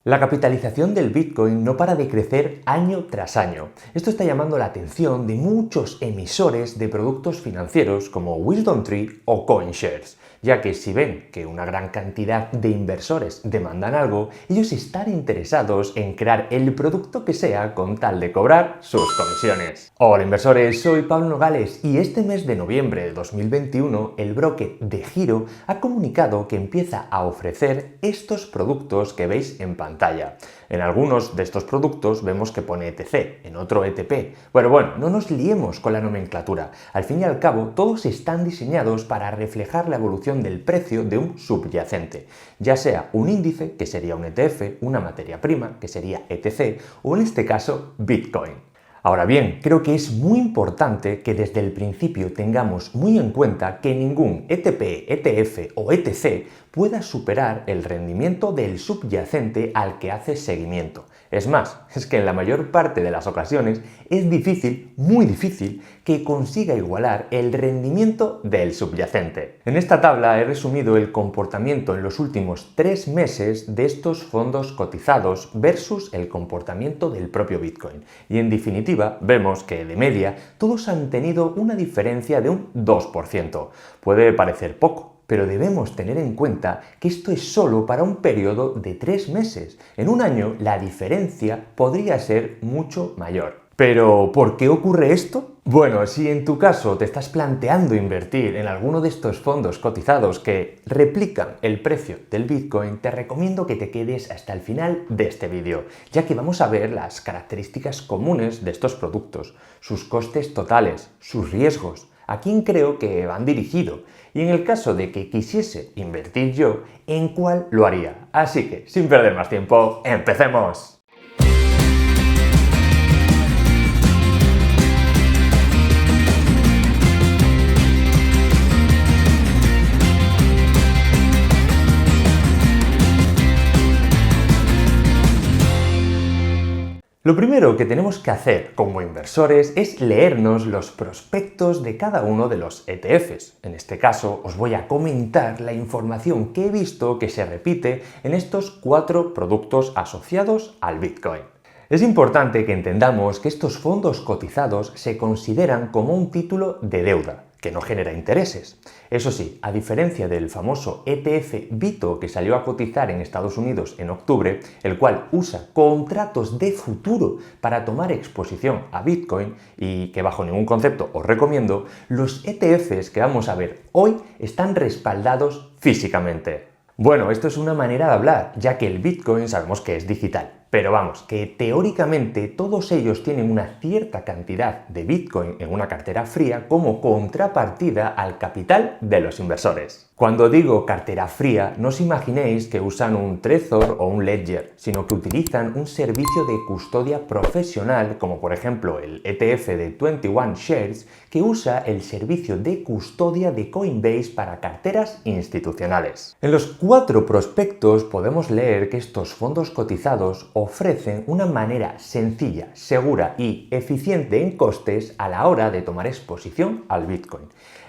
La capitalización del Bitcoin no para de crecer año tras año. Esto está llamando la atención de muchos emisores de productos financieros como WisdomTree o CoinShares, ya que si ven que una gran cantidad de inversores demandan algo, ellos están interesados en crear el producto que sea con tal de cobrar sus comisiones. Hola inversores, soy Pablo Nogales y este mes de noviembre de 2021 el broker DeGiro ha comunicado que empieza a ofrecer estos productos que veis en pantalla. En algunos de estos productos vemos que pone ETC, en otro ETP. Bueno, no nos liemos con la nomenclatura. Al fin y al cabo, todos están diseñados para reflejar la evolución del precio de un subyacente, ya sea un índice, que sería un ETF, una materia prima, que sería ETC, o en este caso, Bitcoin. Ahora bien, creo que es muy importante que desde el principio tengamos muy en cuenta que ningún ETP, ETF o ETC pueda superar el rendimiento del subyacente al que hace seguimiento. Es más, es que en la mayor parte de las ocasiones es difícil, muy difícil, que consiga igualar el rendimiento del subyacente. En esta tabla he resumido el comportamiento en los últimos 3 meses de estos fondos cotizados versus el comportamiento del propio Bitcoin. Y en definitiva, vemos que de media todos han tenido una diferencia de un 2%. Puede parecer poco, pero debemos tener en cuenta que esto es solo para un periodo de 3 meses. En un año la diferencia podría ser mucho mayor. ¿Pero por qué ocurre esto? Bueno, si en tu caso te estás planteando invertir en alguno de estos fondos cotizados que replican el precio del Bitcoin, te recomiendo que te quedes hasta el final de este vídeo, ya que vamos a ver las características comunes de estos productos, sus costes totales, sus riesgos, a quién creo que van dirigidos y en el caso de que quisiese invertir yo, ¿en cuál lo haría? Así que, sin perder más tiempo, ¡empecemos! Lo primero que tenemos que hacer como inversores es leernos los prospectos de cada uno de los ETFs. En este caso, os voy a comentar la información que he visto que se repite en estos 4 productos asociados al Bitcoin. Es importante que entendamos que estos fondos cotizados se consideran como un título de deuda, que no genera intereses. Eso sí, a diferencia del famoso ETF BITO que salió a cotizar en Estados Unidos en octubre, el cual usa contratos de futuro para tomar exposición a Bitcoin y que bajo ningún concepto os recomiendo, los ETFs que vamos a ver hoy están respaldados físicamente. Bueno, esto es una manera de hablar, ya que el Bitcoin sabemos que es digital. Pero vamos, que teóricamente todos ellos tienen una cierta cantidad de Bitcoin en una cartera fría como contrapartida al capital de los inversores. Cuando digo cartera fría, no os imaginéis que usan un Trezor o un Ledger, sino que utilizan un servicio de custodia profesional, como por ejemplo el ETF de 21 Shares, que usa el servicio de custodia de Coinbase para carteras institucionales. En los 4 prospectos podemos leer que estos fondos cotizados ofrecen una manera sencilla, segura y eficiente en costes a la hora de tomar exposición al Bitcoin.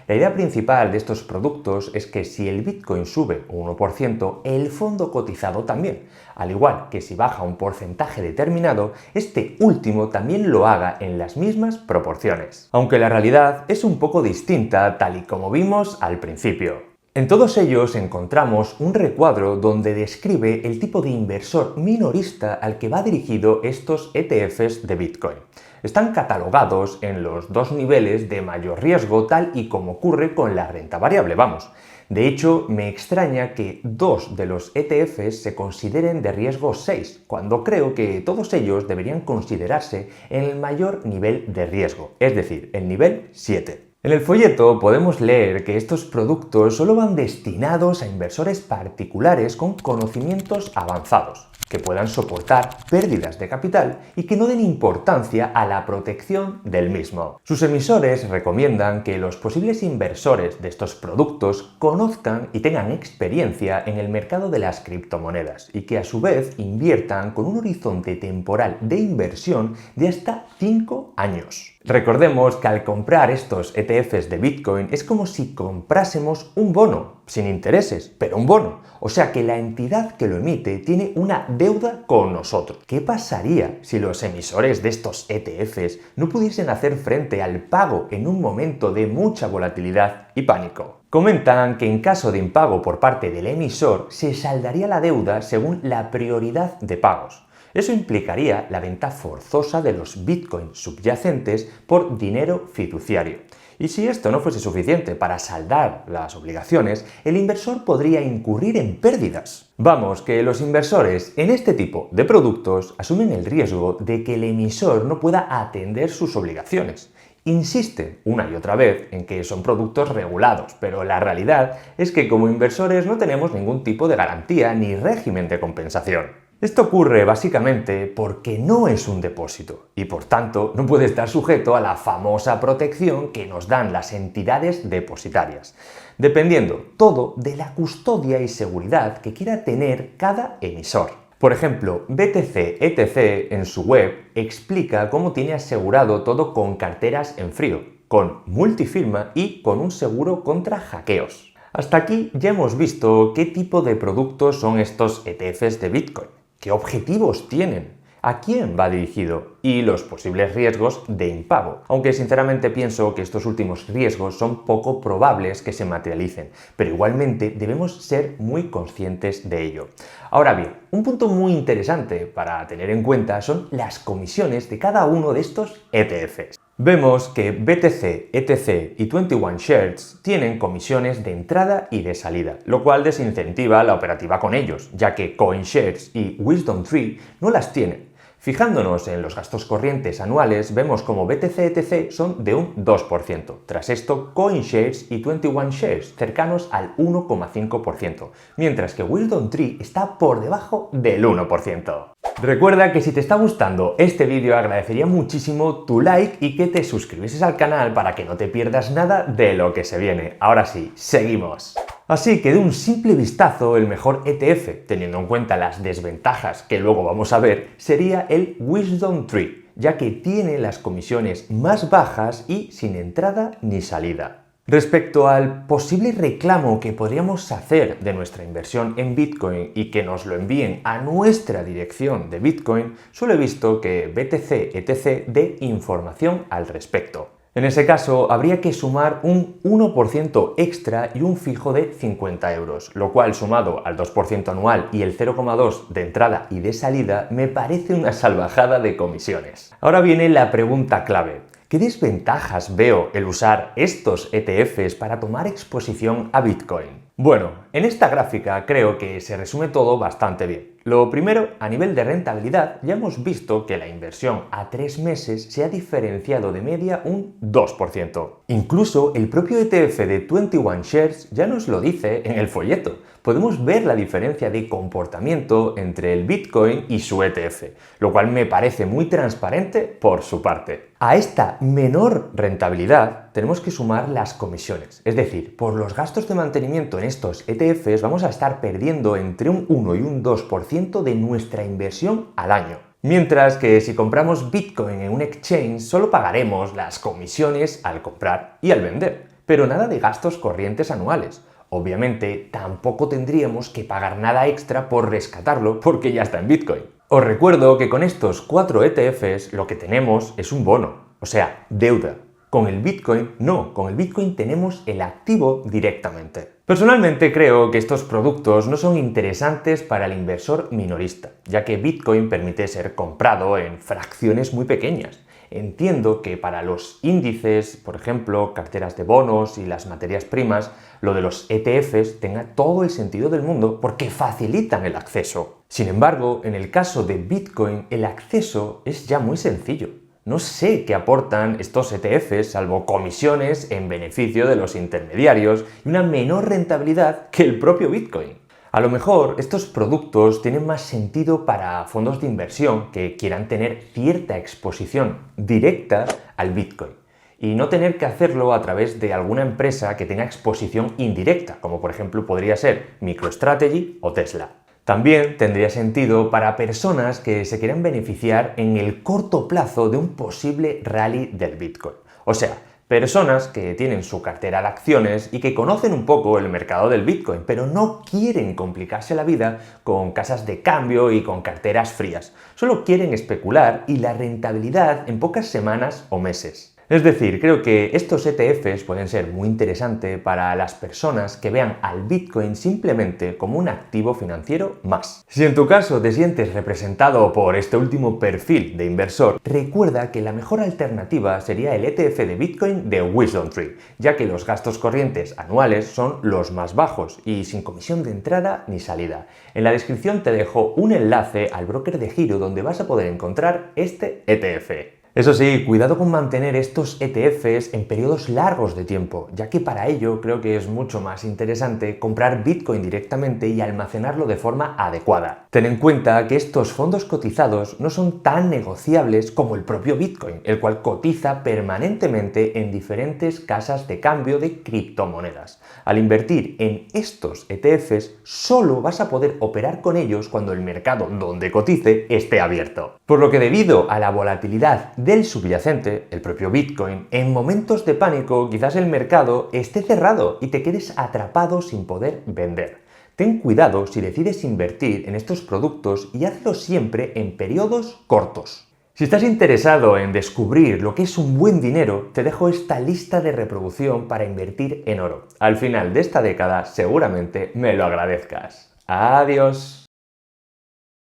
La idea principal de estos productos es que si el Bitcoin sube un 1%, el fondo cotizado también, al igual que si baja un porcentaje determinado, este último también lo haga en las mismas proporciones. Aunque la realidad es un poco distinta, tal y como vimos al principio. En todos ellos encontramos un recuadro donde describe el tipo de inversor minorista al que va dirigido estos ETFs de Bitcoin. Están catalogados en los 2 niveles de mayor riesgo, tal y como ocurre con la renta variable, vamos. De hecho, me extraña que 2 de los ETFs se consideren de riesgo 6, cuando creo que todos ellos deberían considerarse en el mayor nivel de riesgo, es decir, el nivel 7. En el folleto podemos leer que estos productos solo van destinados a inversores particulares con conocimientos avanzados, que puedan soportar pérdidas de capital y que no den importancia a la protección del mismo. Sus emisores recomiendan que los posibles inversores de estos productos conozcan y tengan experiencia en el mercado de las criptomonedas y que a su vez inviertan con un horizonte temporal de inversión de hasta 5 años. Recordemos que al comprar estos ETFs de Bitcoin es como si comprásemos un bono, sin intereses, pero un bono. O sea que la entidad que lo emite tiene una deuda con nosotros. ¿Qué pasaría si los emisores de estos ETFs no pudiesen hacer frente al pago en un momento de mucha volatilidad y pánico? Comentan que en caso de impago por parte del emisor se saldaría la deuda según la prioridad de pagos. Eso implicaría la venta forzosa de los bitcoins subyacentes por dinero fiduciario. Y si esto no fuese suficiente para saldar las obligaciones, el inversor podría incurrir en pérdidas. Vamos, que los inversores en este tipo de productos asumen el riesgo de que el emisor no pueda atender sus obligaciones. Insisten una y otra vez en que son productos regulados, pero la realidad es que como inversores no tenemos ningún tipo de garantía ni régimen de compensación. Esto ocurre básicamente porque no es un depósito y por tanto no puede estar sujeto a la famosa protección que nos dan las entidades depositarias, dependiendo todo de la custodia y seguridad que quiera tener cada emisor. Por ejemplo, BTC ETC en su web explica cómo tiene asegurado todo con carteras en frío, con multifirma y con un seguro contra hackeos. Hasta aquí ya hemos visto qué tipo de productos son estos ETFs de Bitcoin. ¿Qué objetivos tienen? ¿A quién va dirigido? Y los posibles riesgos de impago. Aunque sinceramente pienso que estos últimos riesgos son poco probables que se materialicen, pero igualmente debemos ser muy conscientes de ello. Ahora bien, un punto muy interesante para tener en cuenta son las comisiones de cada uno de estos ETFs. Vemos que BTC, ETC y 21 Shares tienen comisiones de entrada y de salida, lo cual desincentiva la operativa con ellos, ya que CoinShares y WisdomTree no las tienen. Fijándonos en los gastos corrientes anuales, vemos como BTC ETC son de un 2%. Tras esto, CoinShares y 21 Shares cercanos al 1,5%, mientras que WisdomTree está por debajo del 1%. Recuerda que si te está gustando este vídeo agradecería muchísimo tu like y que te suscribieses al canal para que no te pierdas nada de lo que se viene. Ahora sí, seguimos. Así que de un simple vistazo el mejor ETF, teniendo en cuenta las desventajas que luego vamos a ver, sería el WisdomTree, ya que tiene las comisiones más bajas y sin entrada ni salida. Respecto al posible reclamo que podríamos hacer de nuestra inversión en Bitcoin y que nos lo envíen a nuestra dirección de Bitcoin, solo he visto que BTC ETC dé información al respecto. En ese caso, habría que sumar un 1% extra y un fijo de 50 euros, lo cual sumado al 2% anual y el 0,2% de entrada y de salida me parece una salvajada de comisiones. Ahora viene la pregunta clave. ¿Qué desventajas veo el usar estos ETFs para tomar exposición a Bitcoin? Bueno, en esta gráfica creo que se resume todo bastante bien. Lo primero, a nivel de rentabilidad, ya hemos visto que la inversión a 3 meses se ha diferenciado de media un 2%. Incluso el propio ETF de 21 Shares ya nos lo dice en el folleto. Podemos ver la diferencia de comportamiento entre el Bitcoin y su ETF, lo cual me parece muy transparente por su parte. A esta menor rentabilidad tenemos que sumar las comisiones, es decir, por los gastos de mantenimiento en estos ETFs vamos a estar perdiendo entre un 1 y un 2% de nuestra inversión al año. Mientras que si compramos Bitcoin en un exchange solo pagaremos las comisiones al comprar y al vender, pero nada de gastos corrientes anuales. Obviamente tampoco tendríamos que pagar nada extra por rescatarlo porque ya está en Bitcoin. Os recuerdo que con estos 4 ETFs lo que tenemos es un bono, o sea, deuda. Con el Bitcoin no, con el Bitcoin tenemos el activo directamente. Personalmente creo que estos productos no son interesantes para el inversor minorista, ya que Bitcoin permite ser comprado en fracciones muy pequeñas. Entiendo que para los índices, por ejemplo, carteras de bonos y las materias primas, lo de los ETFs tenga todo el sentido del mundo porque facilitan el acceso. Sin embargo, en el caso de Bitcoin, el acceso es ya muy sencillo. No sé qué aportan estos ETFs salvo comisiones en beneficio de los intermediarios y una menor rentabilidad que el propio Bitcoin. A lo mejor estos productos tienen más sentido para fondos de inversión que quieran tener cierta exposición directa al Bitcoin y no tener que hacerlo a través de alguna empresa que tenga exposición indirecta, como por ejemplo podría ser MicroStrategy o Tesla. También tendría sentido para personas que se quieran beneficiar en el corto plazo de un posible rally del Bitcoin. O sea, Personas que tienen su cartera de acciones y que conocen un poco el mercado del Bitcoin, pero no quieren complicarse la vida con casas de cambio y con carteras frías. Solo quieren especular y la rentabilidad en pocas semanas o meses. Es decir, creo que estos ETFs pueden ser muy interesantes para las personas que vean al Bitcoin simplemente como un activo financiero más. Si en tu caso te sientes representado por este último perfil de inversor, recuerda que la mejor alternativa sería el ETF de Bitcoin de WisdomTree, ya que los gastos corrientes anuales son los más bajos y sin comisión de entrada ni salida. En la descripción te dejo un enlace al broker de giro donde vas a poder encontrar este ETF. Eso sí, cuidado con mantener estos ETFs en periodos largos de tiempo, ya que para ello creo que es mucho más interesante comprar Bitcoin directamente y almacenarlo de forma adecuada. Ten en cuenta que estos fondos cotizados no son tan negociables como el propio Bitcoin, el cual cotiza permanentemente en diferentes casas de cambio de criptomonedas. Al invertir en estos ETFs, solo vas a poder operar con ellos cuando el mercado donde cotice esté abierto. Por lo que debido a la volatilidad del subyacente, el propio Bitcoin, en momentos de pánico quizás el mercado esté cerrado y te quedes atrapado sin poder vender. Ten cuidado si decides invertir en estos productos y hazlo siempre en periodos cortos. Si estás interesado en descubrir lo que es un buen dinero, te dejo esta lista de reproducción para invertir en oro. Al final de esta década seguramente me lo agradezcas. Adiós.